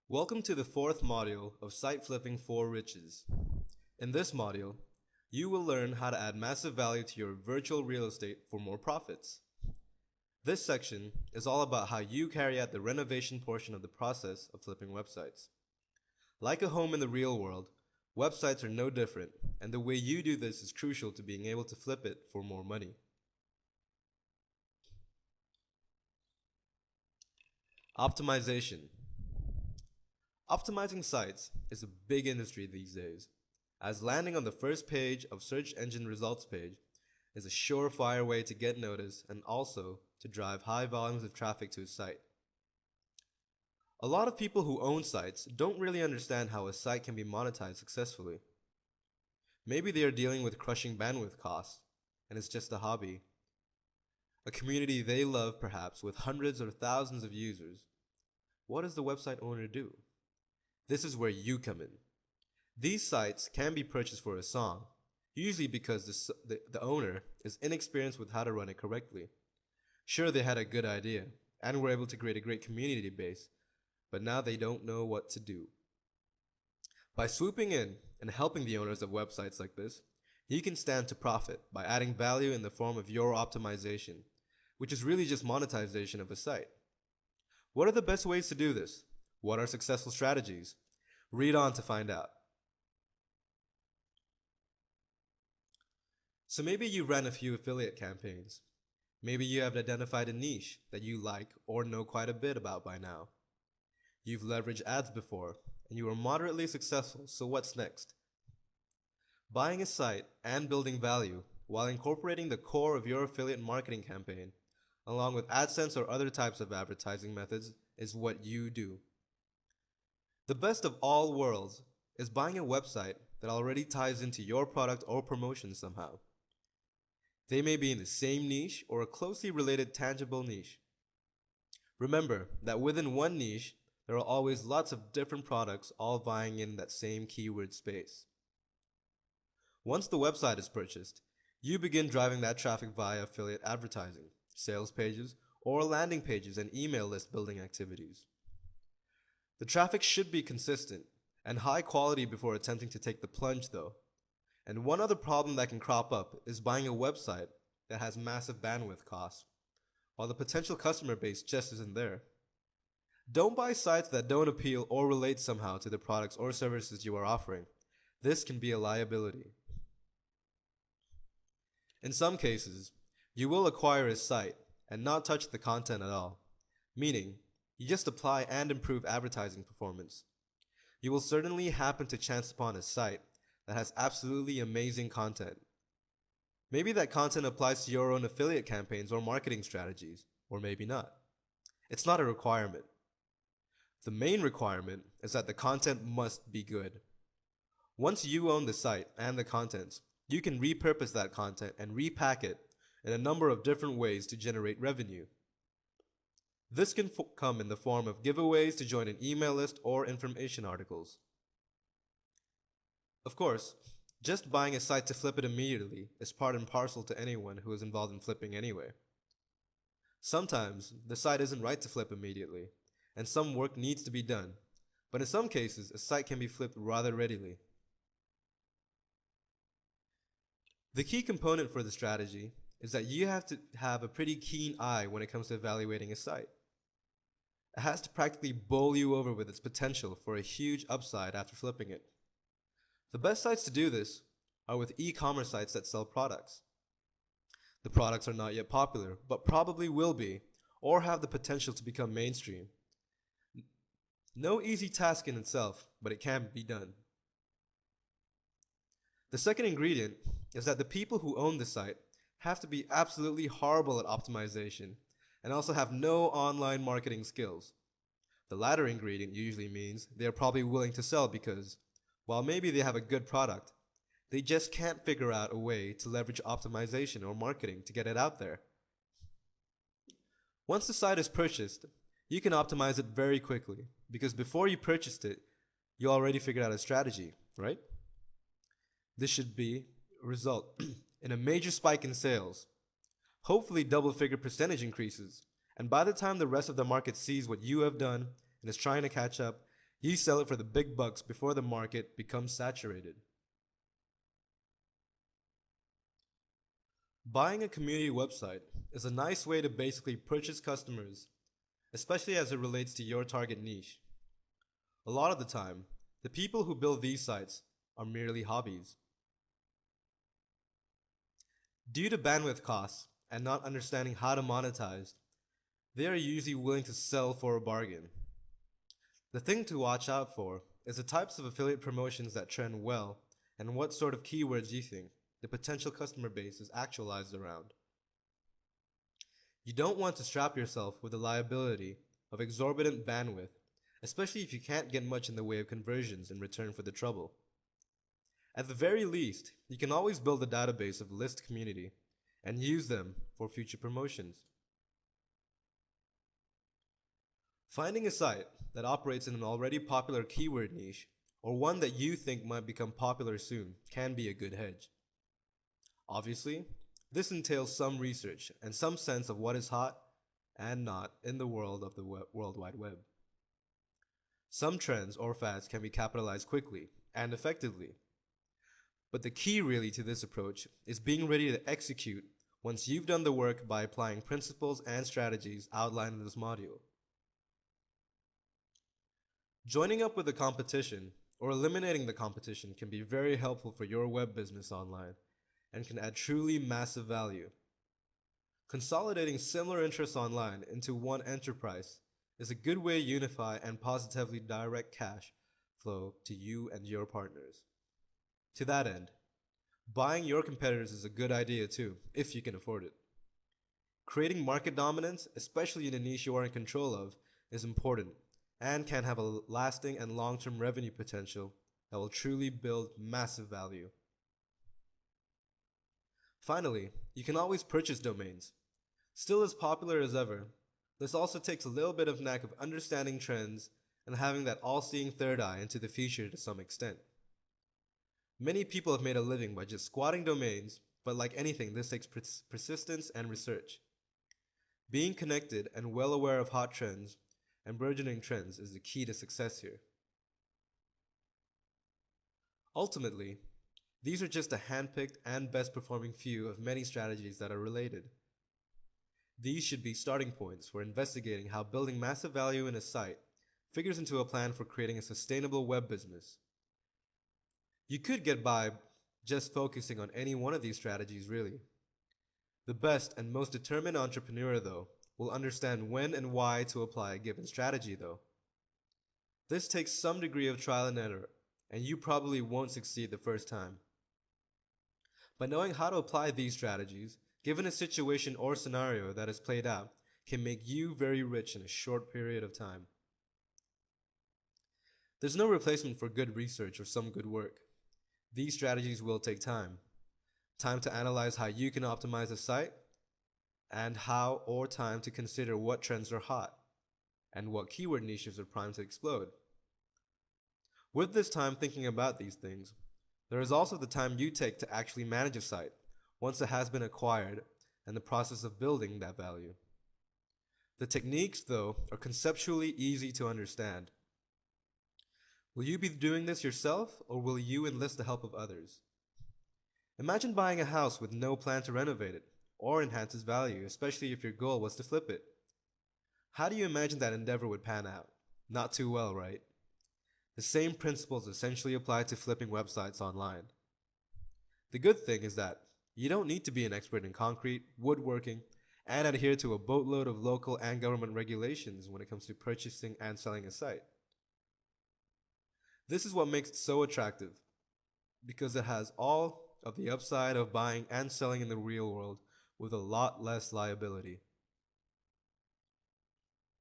Welcome to the fourth module of Site Flipping for Riches. In this module, you will learn how to add massive value to your virtual real estate for more profits. This section is all about how you carry out the renovation portion of the process of flipping websites. Like a home in the real world, websites are no different, and the way you do this is crucial to being able to flip it for more money. Optimization. Optimizing sites is a big industry these days, as landing on the first page of search engine results page is a surefire way to get noticed and also to drive high volumes of traffic to a site. A lot of people who own sites don't really understand how a site can be monetized successfully. Maybe they are dealing with crushing bandwidth costs, and it's just a hobby. A community they love perhaps with hundreds or thousands of users. What does the website owner do? This is where you come in. These sites can be purchased for a song, usually because the owner is inexperienced with how to run it correctly. Sure, they had a good idea and were able to create a great community base, but now they don't know what to do. By swooping in and helping the owners of websites like this, you can stand to profit by adding value in the form of your optimization, which is really just monetization of a site. What are the best ways to do this? What are successful strategies? Read on to find out. So maybe you ran a few affiliate campaigns. Maybe you have identified a niche that you like or know quite a bit about by now. You've leveraged ads before, and you are moderately successful, so what's next? Buying a site and building value while incorporating the core of your affiliate marketing campaign, along with AdSense or other types of advertising methods, is what you do. The best of all worlds is buying a website that already ties into your product or promotion somehow. They may be in the same niche or a closely related tangible niche. Remember that within one niche, there are always lots of different products all vying in that same keyword space. Once the website is purchased, you begin driving that traffic via affiliate advertising, sales pages, or landing pages and email list building activities. The traffic should be consistent and high quality before attempting to take the plunge though. And one other problem that can crop up is buying a website that has massive bandwidth costs, while the potential customer base just isn't there. Don't buy sites that don't appeal or relate somehow to the products or services you are offering. This can be a liability. In some cases, you will acquire a site and not touch the content at all, meaning you just apply and improve advertising performance. You will certainly happen to chance upon a site that has absolutely amazing content. Maybe that content applies to your own affiliate campaigns or marketing strategies, or maybe not. It's not a requirement. The main requirement is that the content must be good. Once you own the site and the contents, you can repurpose that content and repack it in a number of different ways to generate revenue. This can come in the form of giveaways to join an email list or information articles. Of course, just buying a site to flip it immediately is part and parcel to anyone who is involved in flipping anyway. Sometimes the site isn't right to flip immediately, and some work needs to be done, but in some cases a site can be flipped rather readily. The key component for the strategy is that you have to have a pretty keen eye when it comes to evaluating a site. It has to practically bowl you over with its potential for a huge upside after flipping it. The best sites to do this are with e-commerce sites that sell products. The products are not yet popular, but probably will be, or have the potential to become mainstream. No easy task in itself, but it can be done. The second ingredient is that the people who own the site have to be absolutely horrible at optimization and also have no online marketing skills. The latter ingredient usually means they are probably willing to sell because, while maybe they have a good product, they just can't figure out a way to leverage optimization or marketing to get it out there. Once the site is purchased, you can optimize it very quickly because before you purchased it, you already figured out a strategy, right? This should result in a major spike in sales, hopefully double-figure percentage increases, and by the time the rest of the market sees what you have done and is trying to catch up, You sell it for the big bucks before the market becomes saturated. Buying a community website is a nice way to basically purchase customers, especially as it relates to your target niche. A lot of the time, the people who build these sites are merely hobbies. Due to bandwidth costs and not understanding how to monetize, they are usually willing to sell for a bargain. The thing to watch out for is the types of affiliate promotions that trend well and what sort of keywords you think the potential customer base is actualized around. You don't want to strap yourself with the liability of exorbitant bandwidth, especially if you can't get much in the way of conversions in return for the trouble. At the very least, you can always build a database of list community and use them for future promotions. Finding a site that operates in an already popular keyword niche or one that you think might become popular soon can be a good hedge. Obviously, this entails some research and some sense of what is hot and not in the world of the World Wide Web. Some trends or fads can be capitalized quickly and effectively, but the key really to this approach is being ready to execute once you've done the work by applying principles and strategies outlined in this module. Joining up with the competition or eliminating the competition can be very helpful for your web business online and can add truly massive value. Consolidating similar interests online into one enterprise is a good way to unify and positively direct cash flow to you and your partners. To that end, buying your competitors is a good idea too, if you can afford it. Creating market dominance, especially in a niche you are in control of, is important and can have a lasting and long-term revenue potential that will truly build massive value. Finally, you can always purchase domains. Still as popular as ever, this also takes a little bit of knack of understanding trends and having that all-seeing third eye into the future to some extent. Many people have made a living by just squatting domains, but like anything, this takes persistence and research. Being connected and well aware of hot trends and burgeoning trends is the key to success here. Ultimately, these are just a handpicked and best performing few of many strategies that are related. These should be starting points for investigating how building massive value in a site figures into a plan for creating a sustainable web business. You could get by just focusing on any one of these strategies really. The best and most determined entrepreneur, though, will understand when and why to apply a given strategy, though. This takes some degree of trial and error, and you probably won't succeed the first time. But knowing how to apply these strategies, given a situation or scenario that is played out, can make you very rich in a short period of time. There's no replacement for good research or some good work. These strategies will take time. Time to analyze how you can optimize a site, and how or time to consider what trends are hot, and what keyword niches are primed to explode. With this time thinking about these things, there is also the time you take to actually manage a site once it has been acquired and the process of building that value. The techniques, though, are conceptually easy to understand. Will you be doing this yourself, or will you enlist the help of others? Imagine buying a house with no plan to renovate it or enhance its value, especially if your goal was to flip it. How do you imagine that endeavor would pan out? Not too well, right? The same principles essentially apply to flipping websites online. The good thing is that you don't need to be an expert in concrete, woodworking, and adhere to a boatload of local and government regulations when it comes to purchasing and selling a site. This is what makes it so attractive, because it has all of the upside of buying and selling in the real world with a lot less liability.